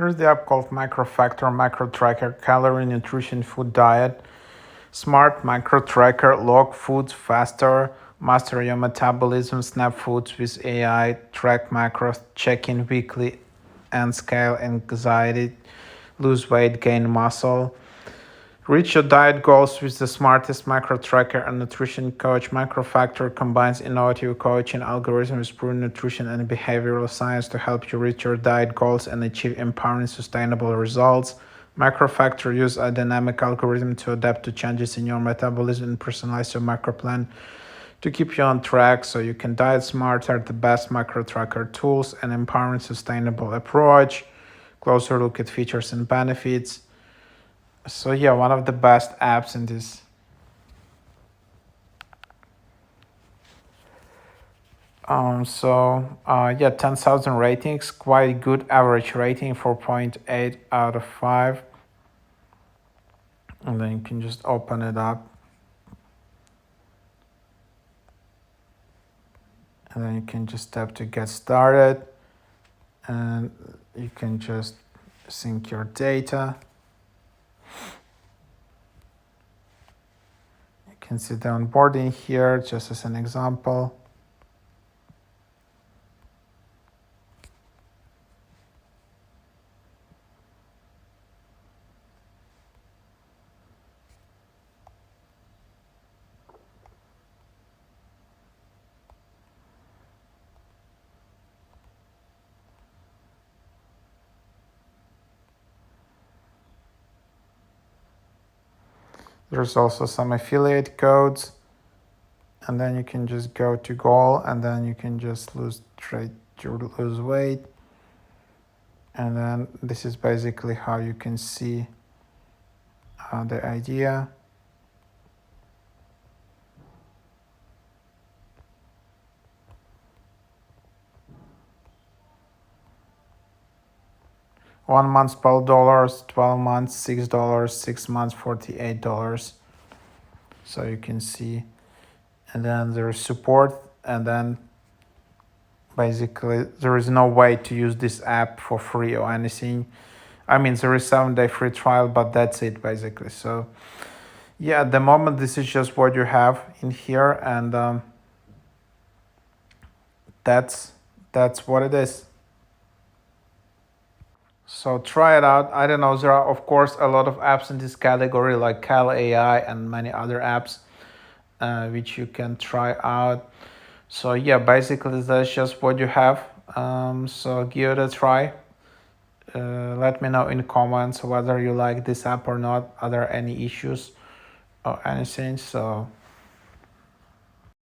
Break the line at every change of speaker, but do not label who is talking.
Here's the app called MacroFactor, Macro Tracker, Calorie, Nutrition, Food Diet, Smart Macro Tracker, Log Foods Faster, Master Your Metabolism, Snap Foods with AI, Track Macros, Check in weekly, and Scale Anxiety, Lose Weight, Gain Muscle. Reach your diet goals with the smartest macro tracker and nutrition coach. MacroFactor combines innovative coaching algorithms with proven nutrition and behavioral science to help you reach your diet goals and achieve empowering, sustainable results. MacroFactor uses a dynamic algorithm to adapt to changes in your metabolism and personalize your macro plan to keep you on track so you can diet smarter. The best macro tracker tools and empowering, sustainable approach. Closer look at features and benefits. So yeah, one of the best apps in this. Yeah, 10,000 ratings, quite good average rating, 4.8 out of 5. And then you can just open it up. And then you can just tap to get started. And you can just sync your data. You can see the onboarding here, just as an example. There's also some affiliate codes, and then you can just go to goal, and then you can just lose weight. And then this is basically how you can see the idea. $1 month $12, 12 months $6, 6 months $48. So you can see, and then there is support, and then basically there is no way to use this app for free or anything. I mean, there is 7-day free trial, but that's it basically. So yeah, at the moment this is just what you have in here, and that's what it is. So try it out. I don't know, there are of course a lot of apps in this category like Cal AI and many other apps which you can try out. So yeah, basically that's just what you have. So give it a try. Let me know in comments whether you like this app or not. Are there any issues or anything? So